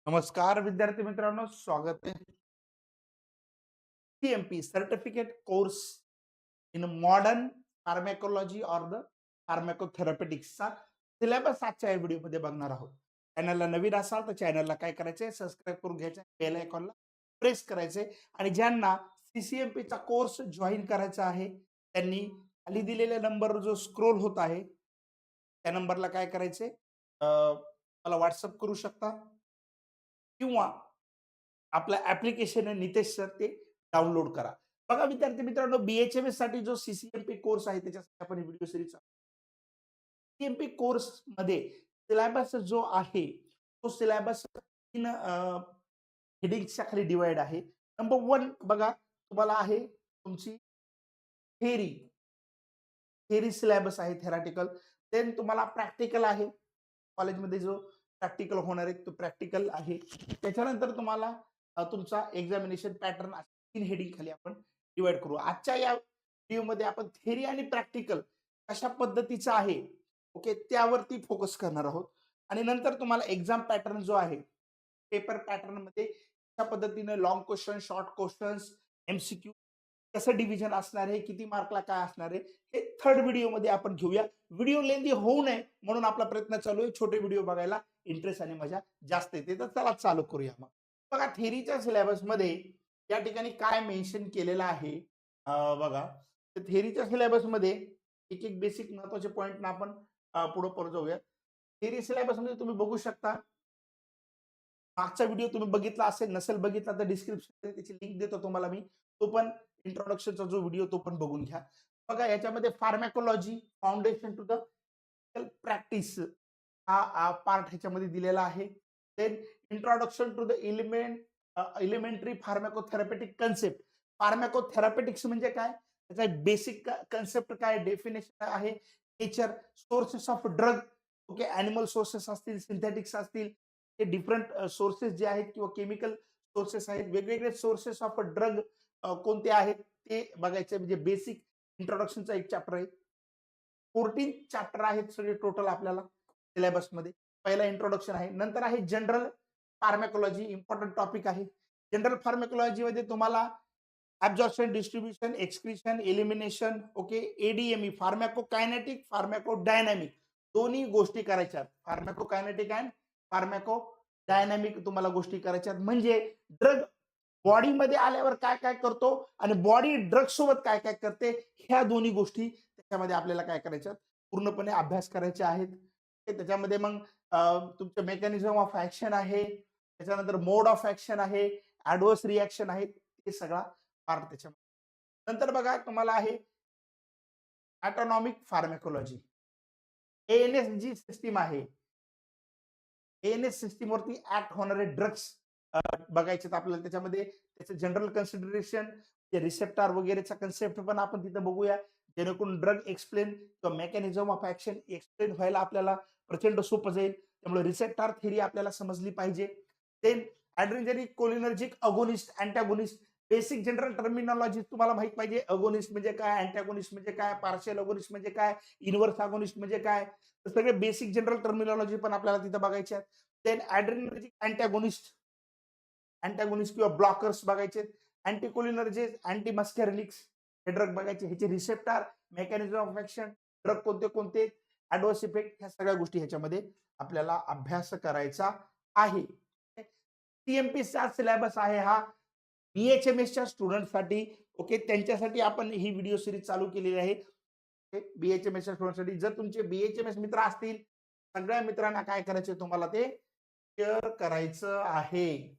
नमस्कार विद्यार्थी मित्रांनो, स्वागत आहे. CMP certificate course in modern pharmacology or the फार्मॅकोथेरपेटिक्सचा सिलेबस आजच्या या व्हिडिओमध्ये बघणार आहोत. चॅनलला नवीन असाल तर चॅनलला काय करायचंय, सबस्क्राईब करून घ्यायचं, बेल आयकॉनला प्रेस करायचे आणि ज्यांना CCMPचा कोर्स जॉईन करायचा आहे त्यांनी खाली दिलेल्या नंबरवर जो स्क्रोल होत आहे त्या नंबरला काय करायचंय, मला व्हॉट्सअप करू शकता किंवा आपलं ॲप्लिकेशन आहे नितेश सर ते डाउनलोड करा. बघा विद्यार्थी मित्रांनो, BHMS साठी जो CCMP कोर्स आहे त्याच्यासाठी आपण व्हिडिओ सीरीज CMP कोर्समध्ये सिलेबस जो आहे, तो सिलेबस 3 हेडिंग्सच्या खाली डिव्हाईड आहे. नंबर 1 बघा तुम्हाला आहे तुमची थिअरी. थिअरी सिलेबस आहे थेरॅटिकल. देन तुम्हाला प्रॅक्टिकल आहे. कॉलेजमध्ये जो प्रॅक्टिकल होणार आहे तो प्रॅक्टिकल आहे. त्याच्यानंतर तुम्हाला तुमचा एक्झामिनेशन पॅटर्न 3 हेडिंग खाली आपण डिव्हाईड करू. आजच्या या व्हिडिओमध्ये आपण थिअरी आणि प्रॅक्टिकल कशा पद्धतीचं आहे, ओके, त्यावरती फोकस करणार आहोत. आणि नंतर तुम्हाला एक्झाम पॅटर्न जो आहे, पेपर पॅटर्नमध्ये कशा पद्धतीने long question, short questions, MCQ कसं डिव्हिजन असणार आहे, किती मार्कला काय असणार आहे, हे थर्ड व्हिडिओमध्ये आपण घेऊया. व्हिडिओ लेंदी होऊ नये म्हणून आपला प्रयत्न चालू आहे. छोटे व्हिडिओ बघायला इंटरेस्ट आणि मजा जास्त येते. तर चला चालू करूया मग. बघा थिअरीच्या सिलेबसमध्ये या ठिकाणी काय मेन्शन केलेलं आहे, बघा तर थिअरीच्या सिलेबसमध्ये एक एक बेसिक महत्वाचे पॉईंट आपण पुढे परत जाऊया. थिअरी सिलेबसमध्ये तुम्ही बघू शकता, मागचा व्हिडिओ तुम्ही बघितला असेल, नसेल बघितला तर डिस्क्रिप्शन त्याची लिंक देतो तुम्हाला मी. तो पण इंट्रोडक्शनचा जो व्हिडिओ तो पण बघून घ्या. बघा याच्यामध्ये pharmacology foundation to the practice हा पार्ट ह्याच्यामध्ये दिलेला आहे. Then introduction to the elementary pharmacotherapeutic concept. Pharmacotherapeutics म्हणजे काय, त्याचा बेसिक कन्सेप्ट काय, डेफिनेशन आहे, nature, sources of drug, okay, animal sources असतील, सिंथेटिक्स असतील, ते डिफरंट सोर्सेस जे आहेत किंवा केमिकल सोर्सेस आहेत, वेगवेगळे सोर्सेस ऑफ ड्रग कोणते आहेत ते बघायचे. म्हणजे बेसिक इंट्रोडक्शनचा एक चॅप्टर आहे. 14 चॅप्टर आहेत सगळे टोटल आपल्याला सिलेबसमध्ये. पहिला इंट्रोडक्शन आहे, नंतर आहे जनरल फार्मॅकोलॉजी, इम्पॉर्टंट टॉपिक आहे. जनरल फार्मॅकोलॉजीमध्ये तुम्हाला absorption, distribution, excretion, elimination, okay, ADME, फार्मॅकोकायनेटिक, फार्मॅकोडायनॅमिक दोन्ही गोष्टी करायच्या. फार्मॅकोकायनेटिक अँड फार्मॅकोडायनॅमिक तुम्हाला गोष्टी करायच्या. म्हणजे ड्रग बॉडीमध्ये आल्यावर काय काय करतो आणि बॉडी ड्रग सोबत काय काय करते, ह्या दोन्ही गोष्टी त्याच्यामध्ये आपल्याला काय करायच्या, पूर्णपणे अभ्यास करायचे आहेत. त्याच्यामध्ये मग तुमचं मेकॅनिझम ऑफ ऍक्शन आहे, त्याच्यानंतर मोड ऑफ ऍक्शन आहे, ऍडव्हर्स रिॲक्शन आहे, हे सगळा पार्ट त्याच्यामध्ये. नंतर बघा तुम्हाला आहे ऑटोनॉमिक फार्मॅकोलॉजी. ANS जी सिस्टीम आहे, ANS सिस्टीमवरती ऍक्ट होणारे ड्रग्स बघायचे आपल्याला. त्याच्यामध्ये त्याचं जनरल कन्सिडरेशन, रिसेप्टार वगैरेचा कन्सेप्ट पण आपण तिथं बघूया, जेणेकरून ड्रग एक्सप्लेन किंवा मेकॅनिझम ऑफ ऍक्शन एक्सप्लेन व्हायला आपल्याला प्रचंड सोपं जाईल. त्यामुळे रिसेप्टार थिअरी आपल्याला समजली पाहिजे. Then adrenergic, cholinergic, agonist, antagonist, basic general terminology तुम्हाला माहित पाहिजे. अगोनिस्ट म्हणजे काय, अँटॅगोनिस्ट म्हणजे काय, पार्शियल अगोनिस्ट म्हणजे काय, इन्व्हर्स अगोनिस्ट म्हणजे काय, तर सगळे बेसिक जनरल टर्मिनॉलॉजी पण आपल्याला तिथं बघायचे आहेत. देन ॲड्रेनर्जिक अँटॅगोनिस्ट, अँटॅगोनिस्ट किंवा ब्लॉकर्स बघायचे. अँटीकोलिनर्जिक, अँटी मस्कॅरिनिक्स हे ड्रग बघायचे. ह्याचे receptor, mechanism of action, drug कोणते कोणते, ऍडव्हर्स इफेक्ट, ह्या सगळ्या गोष्टी ह्याच्यामध्ये आपल्याला अभ्यास करायचा आहे. CMPचा सिलेबस आहे हा BHMSच्या स्टुडंटसाठी, ओके, त्यांच्यासाठी आपण ही व्हिडिओ सिरीज चालू केलेली आहे. BHMSच्या स्टुडंटसाठी. जर तुमचे BHMS मित्र असतील, सगळ्या मित्रांना काय करायचे तुम्हाला ते शेअर करायचं आहे.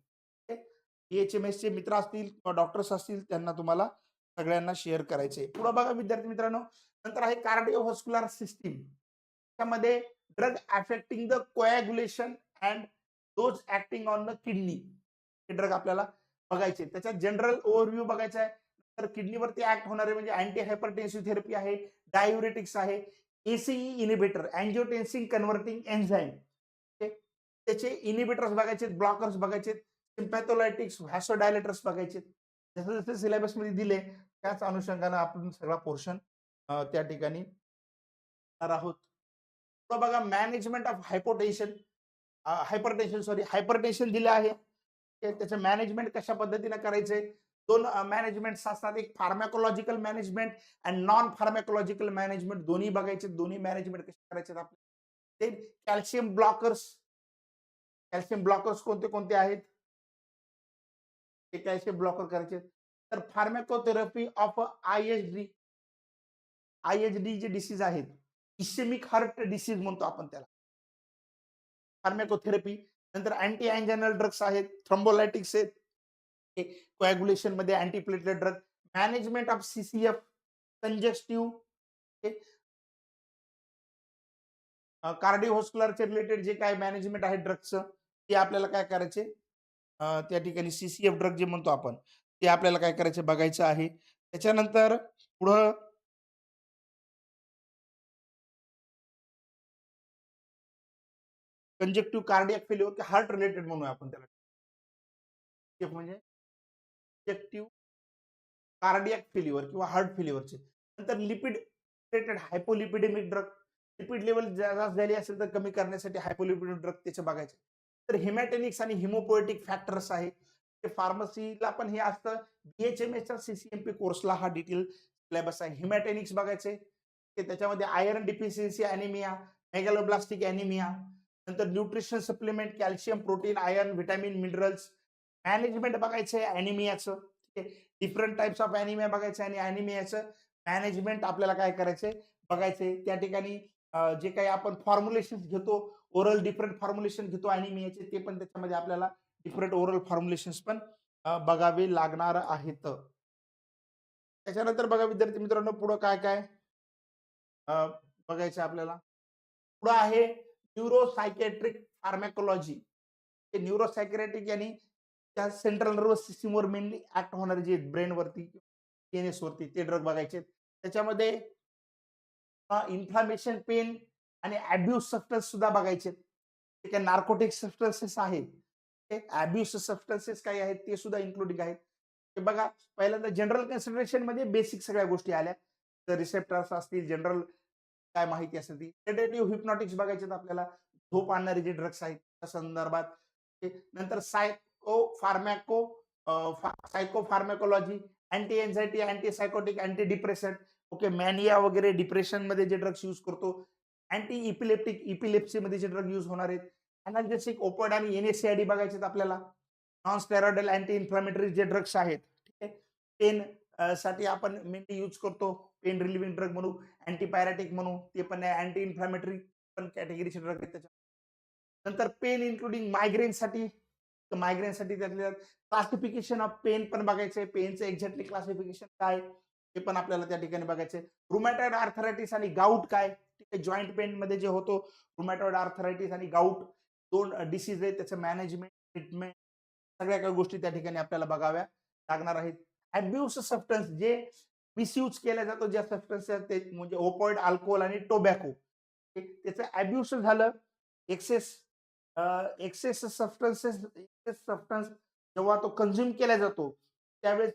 BHMSचे मित्र असतील किंवा डॉक्टर्स असतील त्यांना तुम्हाला सगळ्यांना शेअर करायचे. पुढे बघा विद्यार्थी मित्रांनो, नंतर आहे कार्डिओव्हास्क्युलर सिस्टीम. त्यामध्ये drug affecting the coagulation and those acting on the kidney, हे ड्रग आपल्याला बघायचे. त्याच्यात जनरल ओव्हरव्ह्यू बघायचा आहे. तर किडनीवरती ऍक्ट होणारे म्हणजे अँटी हायपरटेन्सिव्ह थेरपी आहे, डायुरेटिक्स आहे, ACE इनिबिटर, अँजिओटेन्सिन कन्व्हर्टिंग एन्झाइम, त्याचे इनिबिटर्स बघायचे, ब्लॉकर्स बघायचे, सिम्पॅथोलायटिक्स, व्हॅसोडायलेटर्स बघायचे. जसं जसं सिलेबसमध्ये दिले त्याच अनुषंगाने आपण सगळा पोर्शन त्या ठिकाणी आहोत. बघा मॅनेजमेंट ऑफ हायपोटेन्शन, हायपरटेन्शन दिलं आहे. त्याचं मॅनेजमेंट कशा पद्धतीने करायचंय. 2 मॅनेजमेंट्स असतात. एक pharmacological management and non pharmacological management दोन्ही बघायचे. दोन्ही मॅनेजमेंट कसे करायचे आपल्याला. ते कॅल्शियम ब्लॉकर्स कोणते आहेत? ते कॅल्शियम ब्लॉकर करायचे. तर फार्माकोथेरपी ऑफ आयएचडी जे डिसीज आहेत, इस्केमिक हार्ट डिसीज म्हणतो आपण त्याला. फार्माकोथेरपी. नंतर अँटी अँजायनल ड्रग्स आहेत, थ्रोम्बोलायटिक्स आहेत. कोॲग्युलेशन मध्ये antiplatelet drug, management of CCF, congestive, कार्डिओव्हास्क्युलरचे रिलेटेड जे काय मॅनेजमेंट आहे ड्रग्सचं, ते आपल्याला काय करायचे, त्या ठिकाणी सीसीएफ ड्रग जे म्हणतो आपण, ते आपल्याला काय करायचे बघायचं आहे. त्याच्यानंतर पुढं कंजेक्टिव्ह कार्डियाक फेल्युअर की हार्ट रिलेटेड म्हणूया आपण त्याला. म्हणजे कंजेक्टिव्ह कार्डियाक फेल्युअर किंवा हार्ट फेल्युअरचे. नंतर lipid related hypolipidemic drug, lipid level जास्त झाली असेल तर कमी करण्यासाठी हायपोलिपिडेमिक ड्रग त्याचे बघायचे. तर हिमॅटेनिक्स आणि हिमोपोएटिक फॅक्टर्स आहे. ते फार्मसीला पण हे असतं. बीएचएमएसच्या सीसीएमपी कोर्सला हा डिटेल सिलेबस आहे. हिमॅटेनिक्स बघायचे, त्याच्यामध्ये आयर्न डिफिशियन्सी अॅनिमिया, मेगॅलोब्लास्टिक अॅनिमिया, नंतर nutrition supplement, calcium, protein, iron, vitamin, minerals, management बघायचं आहे अॅनिमियाचं. डिफरंट टाइप्स ऑफ अॅनिमिया बघायचं आणि अॅनिमियाचं मॅनेजमेंट आपल्याला काय करायचंय बघायचंय. त्या ठिकाणी जे काही आपण फॉर्म्युलेशन घेतो, ओरल डिफरंट फॉर्म्युलेशन घेतो अॅनिमियाचे, ते पण त्याच्यामध्ये आपल्याला डिफरंट ओरल फॉर्म्युलेशन्स पण बघावे लागणार आहेत. त्याच्यानंतर बघा विद्यार्थी मित्रांनो, पुढं काय काय बघायचं आपल्याला. पुढं आहे न्यूरोसायकॅट्रिक फार्मॅकोलॉजी. ते न्यूरोसायकॅट्रिक यांनी त्या सेंट्रल नर्वस सिस्टीमवर मेनली ऍक्ट होणारे जे ब्रेन वरती, सीएनएस वरती, ते ड्रग बघायचे. त्याच्यामध्ये इन्फ्लामेशन, पेन आणि अब्यूज सबस्टन्स सुद्धा बघायचे. ते काही नार्कोटिक सबस्टन्सेस आहेत, ते अब्यूज सबस्टन्सेस काही आहेत ते सुद्धा इन्क्लुडिंग आहेत. ते बघा, पहिल्यांदा जनरल कन्सिडरेशन मध्ये बेसिक सगळ्या गोष्टी आल्या. तर रिसेप्टर्स असतील, जनरल काय माहिती असेल ती. सेडेटिव्ह, हिप्नॉटिक्स बघायचे आपल्याला, झोप आणणारे जे ड्रग्स आहेत त्या संदर्भात. नंतर psychopharmacology, anti anxiety, anti psychotic, anti depressant. Okay, mania वगैरे डिप्रेशन मध्ये जे ड्रग्स यूज करतो. अँटी इपिलेप्टिक, इपिलेप्सी मध्ये जे ड्रग यूज होणार आहेत. अनाल्जेसिक, ओपिओइड आणि एनएसएआयडी बघायचे आपल्याला. नॉन स्टेरॉइडल अँटी इन्फ्लामेटरी जे ड्रग्स आहेत, ठीक आहे. पेन साठी आपण मेनली यूज करतो, पेन रिलिव्हिंग ड्रग म्हणू, अँटीपायरेटिक म्हणू, ते पण अँटी इन्फ्लामेटरी पण कॅटेगरीचे ड्रग आहेत त्याच्या. नंतर पेन इन्क्लुडिंग मायग्रेनसाठी त्यातल्या क्लासिफिकेशन ऑफ पेन पण बघायचंय. पेनचं एक्झॅक्टली क्लासिफिकेशन काय ते पण आपल्याला त्या ठिकाणी बघायचंय. रुमॅटॉइड आर्थरायटिस आणि गाऊट काय, ठीक आहे. जॉईंट पेन मध्ये जे होतो रुमॅटॉइड आर्थरायटिस आणि गाऊट, 2 डिसीज आहेत. त्याचं मॅनेजमेंट, ट्रीटमेंट, सगळ्या काही गोष्टी त्या ठिकाणी आपल्याला बघाव्या लागणार आहेत. अब्यूज सबस्टन्स, जे मिसयूज केला जातो ज्या सबस्टन्स ते म्हणजे ओपिओइड, अल्कोहोल आणि टोबॅको. त्याचं अब्यूज झालं, एक्सेस सबस्टन्स जेव्हा तो कन्झ्युम केला जातो त्यावेळेस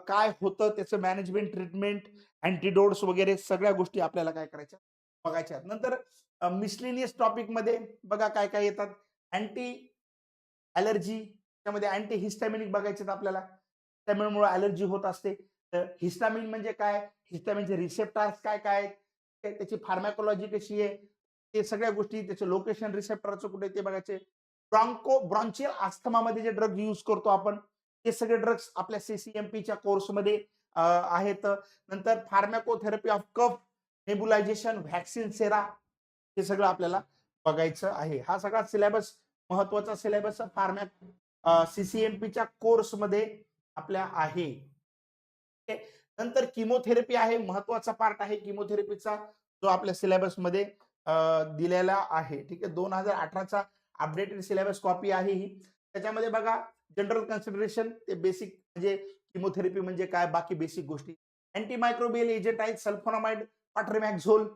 काय होतं, त्याचं मॅनेजमेंट, ट्रीटमेंट, अँटीडोट्स वगैरे सगळ्या गोष्टी आपल्याला काय करायच्या बघायच्या. नंतर मिसलेनियस टॉपिक मध्ये बघा काय काय येतात. अँटी ॲलर्जी, त्यामध्ये अँटी हिस्टॅमिनिक बघायचे आपल्याला. हिस्टॅमिनमुळे ॲलर्जी होत असते. हिस्टॅमिन म्हणजे काय, हिस्टॅमिनचे रिसेप्टर्स काय काय, त्याची फार्मॅकोलॉजी कशी आहे, ते सगळ्या गोष्टी, त्याचे लोकेशन रिसेप्टरचं कुठे ते बघायचे. ब्रॉन्चियल अस्थमामध्ये जे ड्रग यूज करतो आपण, ते सगळे ड्रग्स आपल्या सीसीएमपीच्या कोर्समध्ये आहेत. नंतर फार्मॅकोथेरपी ऑफ कफ, नेबुलायझेशन, व्हॅक्सिन, सेरा, हे सगळं आपल्याला बघायचं आहे. हा सगळा सिलेबस, महत्वाचा सिलेबस सीसीएमपीच्या कोर्समध्ये आपल्या आहे. नंतर किमोथेरपी आहे, महत्वाचा पार्ट आहे किमोथेरपीचा, जो आपल्या सिलेबसमध्ये दिलेला आहे. ठीक आहे. 2018चा अपडेटेड सिलेबस कॉपी आहे ही. त्याच्यामध्ये बघा जनरल कन्सिडरेशन, ते बेसिक म्हणजे किमोथेरपी म्हणजे काय, बाकी बेसिक गोष्टी. अँटीमायक्रोबियल एजंट आहेत, सल्फोनामाइड, पाट्रिमॅक्झोल,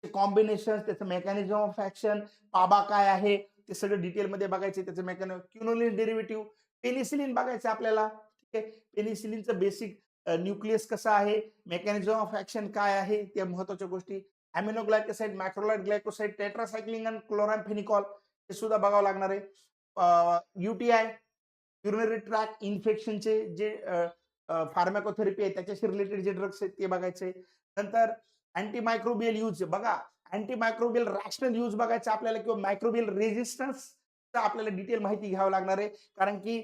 कॉम्बिनेशन, त्याचं मेकॅनिझम ऑफ ऍक्शन, पाबा काय आहे ते सगळं डिटेलमध्ये बघायचे. त्याचं मेकॅनिझम, क्युनोलिन डेरिव्हेटिव्ह, पेनिसिलिन बघायचं आपल्याला. ठीक आहे. पेनिसिलिनचं बेसिक न्यूक्लियस कसं आहे, मेकॅनिझम ऑफ ऍक्शन काय आहे, त्या महत्वाच्या गोष्टी. Amino glycoside, macrolide glycoside, tetracycline आणि क्लोरामफेनिकॉल, हे सुद्धा बघावं लागणार आहे. UTI युरिनरी ट्रॅक इन्फेक्शनचे जे फार्मॅकोथेरपी आहे त्याच्याशी रिलेटेड जे ड्रग्स आहेत ते बघायचे. नंतर अँटीमायक्रोबियल यूज बघा, अँटीमायक्रोबियल रॅशनल यूज बघायचा आपल्याला किंवा मायक्रोबियल रेझिस्टन्स आपल्याला डिटेल माहिती घ्यावं लागणार आहे. कारण की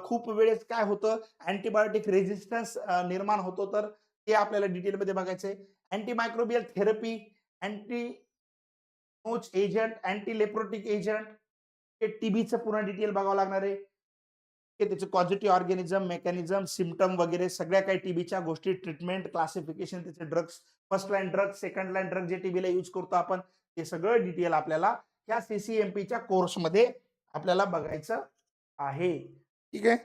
खूप वेळेस काय होतं, अँटीबायोटिक रेझिस्टन्स निर्माण होतो, तर ते आपल्याला डिटेलमध्ये बघायचंय. अँटीमायक्रोबियल थेरपी, अँटी नोच एजंट, अँटी लेप्रोटिक एजंट, हे टीबीचं पूर्ण डिटेल बघावं लागणार आहे. की त्याचे पॉझिटिव्ह ऑर्गॅनिझम, मेकॅनिझम, सिम्पटम वगैरे सगळ्या काही टीबीच्या गोष्टी, ट्रीटमेंट, क्लासिफिकेशन, त्याचे drugs, first line drug, second line drug जे टीबीला यूज करतो आपण, हे सगळं डिटेल आपल्याला या सीसीएमपीच्या कोर्समध्ये आपल्याला बघायचं आहे. ठीक आहे.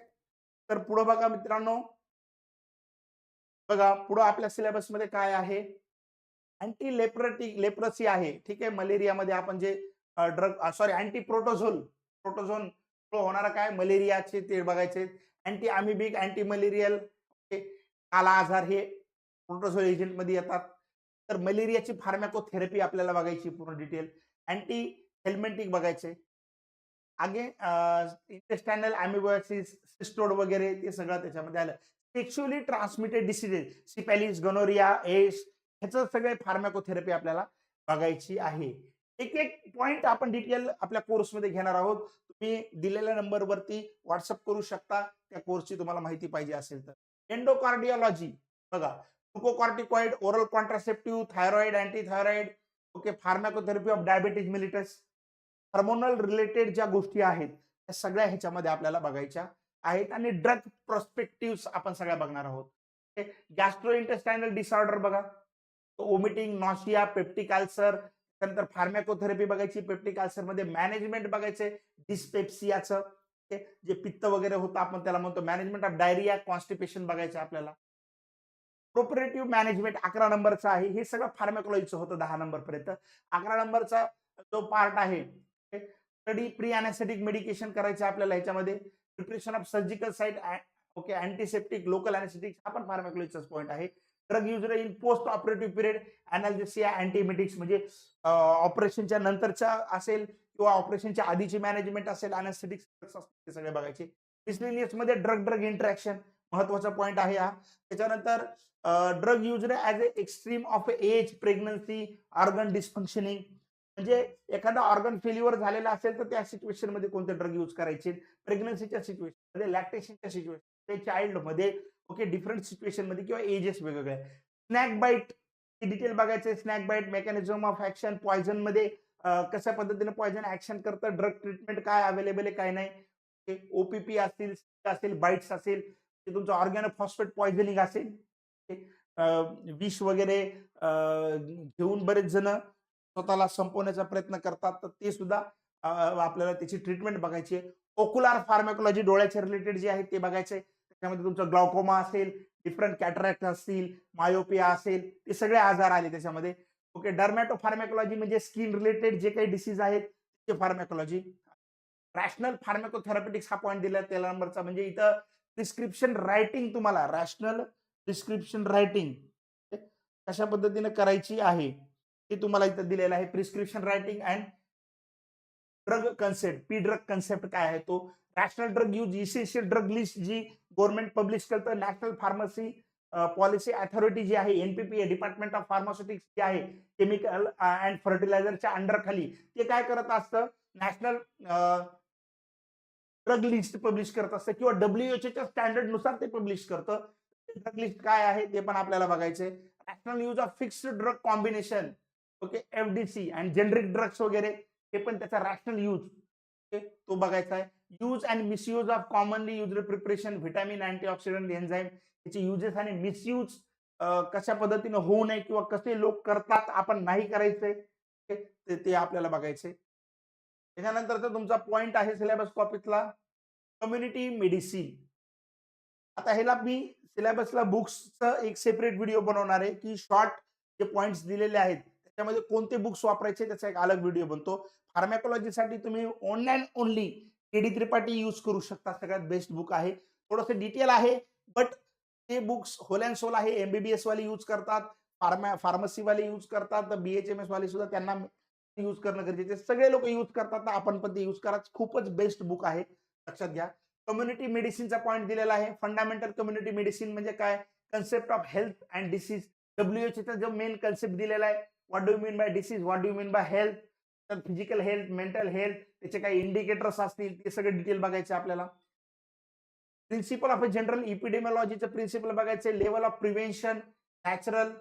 तर पुढे बघा मित्रांनो, बघा पुढे आपल्या सिलेबसमध्ये काय आहे, अँटी लेप्रसी आहे. ठीक आहे. मलेरियामध्ये आपण जे ड्रग सॉरी अँटी प्रोटोझोल प्रोटोझोन होणारा काय मलेरियाचे ते बघायचे. अँटी अमिबिक, अँटी मलेरियल, काला आजार हे प्रोटोझोल एजंट मध्ये येतात. तर मलेरियाची फार्मॅकोथेरपी आपल्याला बघायची पूर्ण डिटेल. अँटी हेल्मेंटिक बघायचे. आगे इंटेस्टायनल अॅमिबोसिस, सिस्टोड वगैरे ते सगळं त्याच्यामध्ये आलं. Sexually transmitted diseases, syphilis, gonorrhoea, AIDS, ह्याचं सगळे फार्मॅकोथेरपी आपल्याला बघायची आहे. एक एक पॉइंट आपण डिटेल आपल्या कोर्समध्ये घेणार आहोत. तुम्ही दिलेल्या नंबरवरती व्हॉट्सअप करू शकता त्या कोर्सची तुम्हाला माहिती पाहिजे असेल तर. एंडोकार्डिओलॉजी बघा, glucocorticoid, oral contraceptive, thyroid, antithyroid, okay, pharmacotherapy of diabetes mellitus, hormonal related ज्या गोष्टी आहेत त्या सगळ्या ह्याच्यामध्ये आपल्याला बघायच्या आहेत. आणि ड्रग प्रोस्पेक्टिव्ह आपण सगळ्या बघणार आहोत. गॅस्ट्रो इंटेस्टायनल डिसऑर्डर बघा, ओमिटिंग, नॉशिया, पेप्टिक अल्सर, त्यानंतर फार्मॅकोथेरपी बघायची, पेप्टिक अल्सर मध्ये मॅनेजमेंट बघायचे, डिस्पेप्सियाचं जे पित्त वगैरे होतं आपण त्याला म्हणतो, मॅनेजमेंट ऑफ डायरिया, कॉन्स्टिपेशन बघायचं आपल्याला. प्रोपरेटिव्ह मॅनेजमेंट 11 नंबरचा आहे. हे सगळं फार्मॅकोलॉजीचं होतं 10 नंबर पर्यंत. 11 नंबरचा जो पार्ट आहे, स्टडी प्री अनेस्थेटिक मेडिकेशन करायचं आपल्याला ह्याच्यामध्ये, preparation of surgical site, okay, antiseptic, local anaesthetic, हा पण फार्मॅकोलॉजीचाच पॉईंट आहे. Drug use in post operative period, analgesia, antiemetics म्हणजे ऑपरेशनच्या नंतरच्या असेल किंवा ऑपरेशनच्या आधीची मॅनेजमेंट असेल, अनेस्थेटिक्स ते सगळे बघायचे. मिसलेनियस मध्ये ड्रग ड्रग इंटरॅक्शन महत्वाचा पॉईंट आहे हा. त्याच्यानंतर drug use as a extreme of age, pregnancy, organ dysfunctioning, म्हणजे एखादा ऑर्गन फेल्युअर झालेला असेल तर त्या सिच्युएशन मध्ये कोणते ड्रग यूज करायचे, प्रेग्नन्सीच्या सिच्युएशन मध्ये, लॅक्टेशनच्या सिच्युएशन, चाइल्ड मध्ये, ओके, डिफरंट सिच्युएशन मध्ये किंवा एजेस वेगवेगळे. स्नॅक बाईट डिटेल बघायचे, snake bite, mechanism of action, poison मध्ये कशा पद्धतीने पॉयझन ऍक्शन करतं, ड्रग ट्रीटमेंट काय अवेलेबल आहे काय नाही, ओपीपी असेल, बाईट्स असेल, तुमचं ऑर्गॅनोफॉस्फेट पॉयझनिंग असेल, विष वगैरे घेऊन बरेच जण स्वतःला संपवण्याचा प्रयत्न करतात, तर ते सुद्धा आपल्याला त्याची ट्रीटमेंट बघायची आहे. ओक्युलर फार्मॅकोलॉजी, डोळ्याच्या रिलेटेड जे आहे ते बघायचे. त्याच्यामध्ये तुमचं ग्लाउकोमा असेल, डिफरंट कॅटरॅक्ट असतील, मायोपिया असेल, ते सगळे आजार आले त्याच्यामध्ये. ओके, डर्मॅटो फार्मॅकोलॉजी म्हणजे स्किन रिलेटेड जे काही डिसीज आहेत ते फार्मॅकोलॉजी. रॅशनल फार्मॅकोथेरपेटिक्स हा पॉईंट दिला तेला नंबरचा, म्हणजे इथं प्रिस्क्रिप्शन रायटिंग तुम्हाला रॅशनल प्रिस्क्रिप्शन रायटिंग कशा पद्धतीने करायची आहे ते तुम्हाला इथं दिलेलं आहे. Prescription writing and drug concept, P drug concept काय आहे तो, national drug use, essential drug list जी गव्हर्नमेंट पब्लिश करतं, नॅशनल फार्मसी पॉलिसी अथॉरिटी जी आहे, एनपीपी डिपार्टमेंट ऑफ फार्मास्युटिक्स जे आहे, केमिकल अँड फर्टिलायझरच्या अंडर खाली ते काय करत असतं, नॅशनल ड्रग लिस्ट पब्लिश करत असतं किंवा डब्ल्यूएचओच्या स्टँडर्ड नुसार ते पब्लिश करतं. ड्रग लिस्ट काय आहे ते पण आपल्याला बघायचंय. National use of fixed drug combination, okay, FDC and generic drugs वगैरे हे पण त्याचा रॅशनल यूज, ओके, तो बघायचा आहे. Use and misuse of commonly used preparation, vitamin, antioxidant, enzyme, त्याचे युजेस आणि मिसयूज कशा पद्धतीने होऊ नये किंवा कसे लोक करतात, आपण नाही करायचंय, ते आपल्याला बघायचंय. त्याच्यानंतरचा तुमचा पॉइंट आहे सिलेबस कॉपीतला कम्युनिटी मेडिसिन. आता ह्याला मी सिलेबसला बुक्सचं एक सेपरेट व्हिडिओ बनवणार आहे की शॉर्ट जे पॉइंट्स दिलेले आहेत त्याच्यामध्ये कोणते बुक्स वापरायचे त्याचा एक अलग व्हिडिओ बनतो. फार्मॅकोलॉजीसाठी तुम्ही online only KD Tripathi use करू शकता, सगळ्यात बेस्ट बुक आहे. थोडंसं डिटेल आहे बट ते बुक्स होल अँड सोल आहे. एमबीबीएस वाले यूज करतात, फार्मसी वाले यूज करतात, बीएचएमएस वाले सुद्धा त्यांना यूज करणं गरजेचं आहे. सगळे लोक यूज करतात ना, आपण पण ते यूज करा. खूपच बेस्ट बुक आहे. लक्षात घ्या. कम्युनिटी मेडिसिनचा पॉइंट दिलेला आहे. फंडामेंटल कम्युनिटी मेडिसिन म्हणजे काय? Concept of health and disease. WHO जो मेन कन्सेप्ट दिलेला आहे. What do you mean by disease? What do you mean by health? तर फिजिकल हेल्थ, मेंटल हेल्थ, त्याचे काही इंडिकेटर्स असतील ते सगळे डिटेल बघायचे आपल्याला. प्रिन्सिपल ऑफ अ जनरल इपिडेमिओलॉजीचं प्रिन्सिपल बघायचंय. लेवल ऑफ प्रिव्हेन्शन, नॅचरल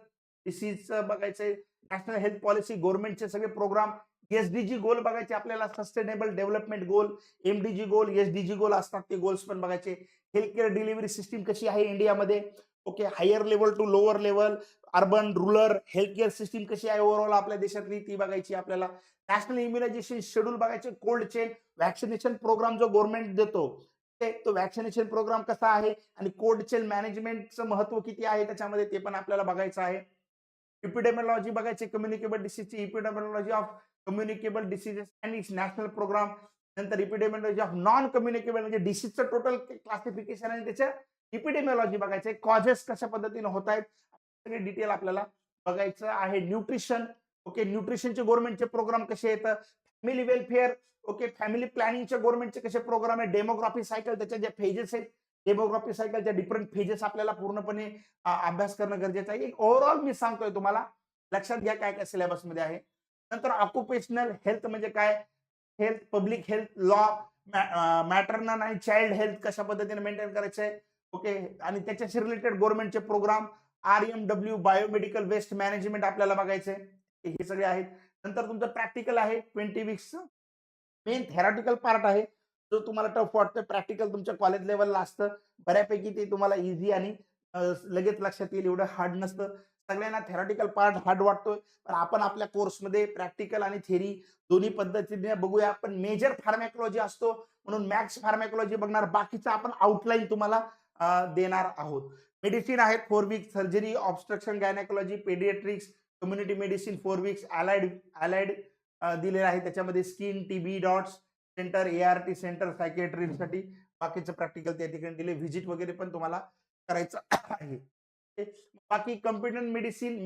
डिसीजचं बघायचंय. नॅशनल हेल्थ पॉलिसी, गव्हर्नमेंटचे सगळे प्रोग्राम, एसडीजी गोल बघायचे आपल्याला. सस्टेनेबल डेव्हलपमेंट गोल, एमडीजी गोल, एसडीजी गोल असतात, ते गोल्स पण बघायचे. हेल्थ केअर डिलिव्हरी सिस्टीम कशी आहे इंडियामध्ये. Okay, higher level to lower level, urban rural health care system कशी आहे ओव्हरऑल आपल्या देशातली, ती बघायची आपल्याला. नॅशनल इम्युनायझेशन शेड्यूल बघायचे. कोल्ड चेन व्हॅक्सिनेशन प्रोग्राम जो गव्हर्नमेंट देतो, तो व्हॅक्सिनेशन प्रोग्राम कसा आहे आणि कोल्ड चेन मॅनेजमेंटचं महत्व किती आहे त्याच्यामध्ये, ते पण आपल्याला बघायचं आहे. इपिडेमिओलॉजी बघायची. कम्युनिकेबल डिसीजची epidemiology of communicable diseases and its national programme. नंतर इपिडेमिओलॉजी ऑफ नॉन कम्युनिकेबल म्हणजे डिसीजचं टोटल क्लासिफिकेशन आणि त्याच्या इपिडेमिओलॉजी बघायचं. कॉजेस कशा पद्धतीने होत आहेत, सगळे डिटेल आपल्याला बघायचं आहे. न्यूट्रिशन, ओके, न्यूट्रिशनचे गव्हर्नमेंटचे प्रोग्राम कसे येतात. फॅमिली वेलफेअर, ओके, फॅमिली प्लॅनिंगचे गव्हर्नमेंटचे कसे प्रोग्राम आहे. डेमोग्राफी सायकल, त्याच्या ज्या फेजेस आहेत, डेमोग्राफी सायकलच्या डिफरंट फेजेस आपल्याला पूर्णपणे अभ्यास करणं गरजेचं आहे. एक ओव्हरऑल मी सांगतोय तुम्हाला, लक्षात घ्या काय काय सिलेबसमध्ये आहे. नंतर ऑक्युपेशनल हेल्थ म्हणजे काय, health, public health law, maternal आणि चाइल्ड हेल्थ कशा पद्धतीने मेंटेन करायचं आहे. ओके, आणि त्याच्याशी रिलेटेड गव्हर्नमेंटचे programme, RMW biomedical waste management आपल्याला बघायचंय. हे सगळे आहेत. नंतर तुमचं प्रॅक्टिकल आहे 20 वीक्सचं. मेन थेरॉटिकल पार्ट आहे, जो तुम्हाला टफ वाटतोय. प्रॅक्टिकल तुमच्या कॉलेज लेवलला असतं. बऱ्यापैकी ते तुम्हाला इझी आणि लगेच लक्षात येईल एवढं हार्ड नसतं. सगळ्यांना थेरॉटिकल पार्ट हार्ड वाटतोय, पण आपण आपल्या कोर्समध्ये प्रॅक्टिकल आणि थेरी दोन्ही पद्धतीने बघूया. आपण मेजर फार्मॅकोलॉजी असतो म्हणून मॅक्स फार्मॅकोलॉजी बघणार. बाकीचं आपण आउटलाईन तुम्हाला देणार आहोत. मेडिसिन आहेत 4 week. Surgery, obstruction, gynaecology, paediatrics, community medicine 4 weeks. Allied दिलेलं आहे. त्याच्यामध्ये skin, TB, DOTS centre, ART centre, सायकेट्रीसाठी बाकीचं प्रॅक्टिकल त्या ठिकाणी दिले. व्हिजिट वगैरे पण तुम्हाला करायचं आहे. बाकी कम्प्युटर मेडिसिन,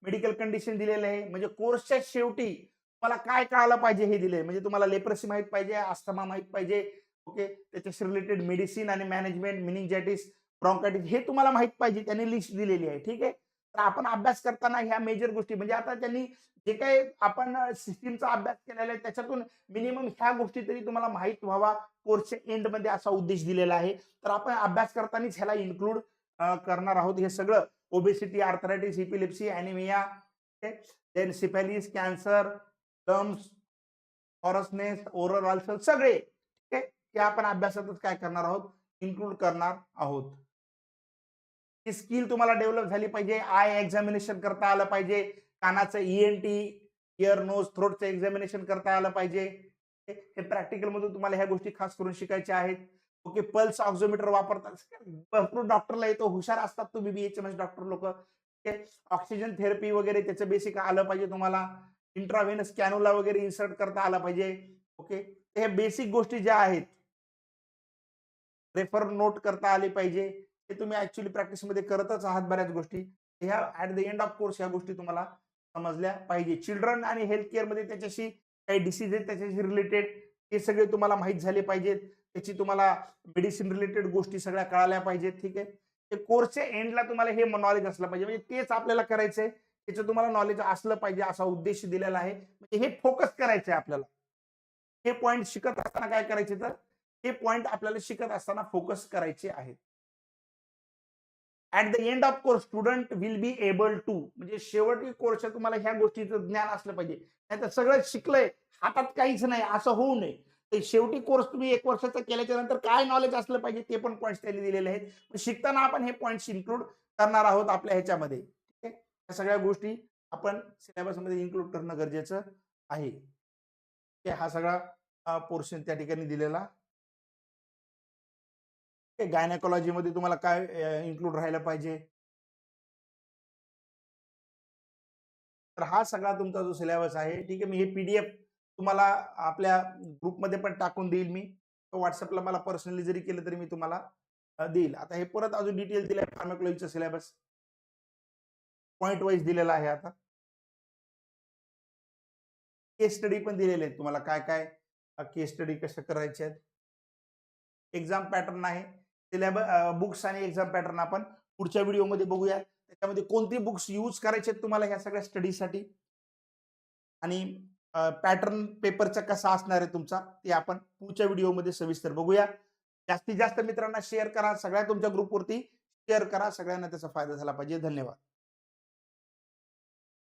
मेडिकल कंडिशन दिलेलं आहे. म्हणजे कोर्सच्या शेवटी तुम्हाला काय कळायला पाहिजे हे दिले. म्हणजे तुम्हाला लेप्रसी माहित पाहिजे, अस्थमा माहित पाहिजे, ओके, त्याच्याशी रिलेटेड मेडिसिन आणि मॅनेजमेंट, मिनिंजायटिस, ब्रॉन्कायटिस हे तुम्हाला माहित पाहिजे. त्यांनी लिस्ट दिलेली आहे. ठीक आहे. तर आपण अभ्यास करताना ह्या मेजर गोष्टी म्हणजे आता त्यांनी जे काही आपण सिस्टीमचा अभ्यास केलेला आहे त्याच्यातून मिनिमम ह्या गोष्टी तरी तुम्हाला माहित व्हावा, कोर्सच्या एंडमध्ये असा उद्देश दिलेला आहे. तर आपण अभ्यास करतानाच ह्याला इन्क्लूड करणार आहोत. हे सगळं obesity, arthritis, epilepsy, anaemia, then syphilis, cancer, lumps, hoarseness, oral ulcer सगळे, ठीक आहे, ते आपण अभ्यासातच काय करणार आहोत, इन्क्लूड करणार आहोत. ही स्किल तुम्हाला डेव्हलप झाली पाहिजे. आय एक्झामिनेशन करता आलं पाहिजे. कानाचं ENT, इयर, नोज, थ्रोटचं एक्झामिनेशन करता आलं पाहिजे. हे प्रॅक्टिकल मधून तुम्हाला ह्या गोष्टी खास करून शिकायच्या आहेत. ओके, पल्स ऑक्झोमीटर वापरतात. भरपूर डॉक्टरला येतो, हुशार असतात तुम्ही BHMS डॉक्टर लोक. ऑक्सिजन थेरपी वगैरे त्याचं बेसिक आलं पाहिजे तुम्हाला. इंट्राव्हेनस कॅन्युला वगैरे इन्सर्ट करता आला पाहिजे. ओके, हे बेसिक गोष्टी ज्या आहेत, रेफर नोट करता आले पाहिजे. हे तुम्ही ऍक्च्युअली प्रॅक्टिसमध्ये करतच आहात बऱ्याच गोष्टी. ह्या at the end of course ह्या गोष्टी तुम्हाला समजल्या पाहिजे. चिल्ड्रन आणि हेल्थ केअरमध्ये त्याच्याशी काही डिसीज आहेत त्याच्याशी रिलेटेड हे सगळे तुम्हाला माहीत झाले पाहिजेत. त्याची तुम्हाला मेडिसिन रिलेटेड गोष्टी सगळ्या कळाल्या पाहिजेत. ठीक आहे. ते कोर्सच्या एंडला तुम्हाला हे नॉलेज असलं पाहिजे. म्हणजे तेच आपल्याला करायचंय, त्याचं तुम्हाला नॉलेज असलं पाहिजे असा उद्देश दिलेला आहे. म्हणजे हे फोकस करायचंय आपल्याला. हे पॉइंट शिकत असताना काय करायचे, तर हे पॉइंट आपल्याला शिकत असताना फोकस करायचे आहेत. At the end of course student will be able to, म्हणजे शेवटी कोर्सच्या तुम्हाला ह्या गोष्टीचं ज्ञान असलं पाहिजे. नाही तर सगळं शिकलंय, हातात काहीच नाही असं होऊ नये. तर शेवटी कोर्स तुम्ही 1 वर्षाचा केल्याच्या नंतर काय नॉलेज असलं पाहिजे ते पण पॉईंट्स त्यांनी दिलेले आहेत. शिकताना आपण हे पॉईंट्स इन्क्लूड करणार आहोत आपल्या ह्याच्यामध्ये. ठीक आहे. या सगळ्या गोष्टी आपण सिलेबसमध्ये इन्क्लूड करणं गरजेचं आहे. हा सगळा पोर्शन त्या ठिकाणी दिलेला. गायनेकोलॉजी मध्ये तुम्हाला काय इन्क्लूड राहायला पाहिजे. तर हा सगळा तुमचा जो सिलेबस आहे, ठीक आहे, मी हे PDF तुम्हाला आपल्या ग्रुपमध्ये पण टाकून देईल. मी व्हॉट्सअपला मला पर्सनली जरी केलं तरी मी तुम्हाला देईल. आता हे परत अजून डिटेल दिलं आहे. फार्माकोलॉजीचा सिलेबस पॉइंट वाईज दिलेला आहे. आता केस स्टडी पण दिलेले आहेत तुम्हाला काय काय केस स्टडी कशा करायचे आहेत. एक्झाम पॅटर्न आहे. सिलेबस बुक्स आणि एक्झाम पॅटर्न आपण पुढच्या व्हिडिओमध्ये बघूया. त्याच्यामध्ये कोणती बुक्स यूज करायचे आहेत तुम्हाला ह्या सगळ्या स्टडीसाठी आणि पॅटर्न पेपरचा कसा असणार आहे तुमचा ते आपण पुढच्या व्हिडिओमध्ये सविस्तर बघूया. जास्तीत जास्त मित्रांना शेअर करा. सगळ्या तुमच्या ग्रुपवरती शेअर करा. सगळ्यांना त्याचा फायदा झाला पाहिजे. धन्यवाद.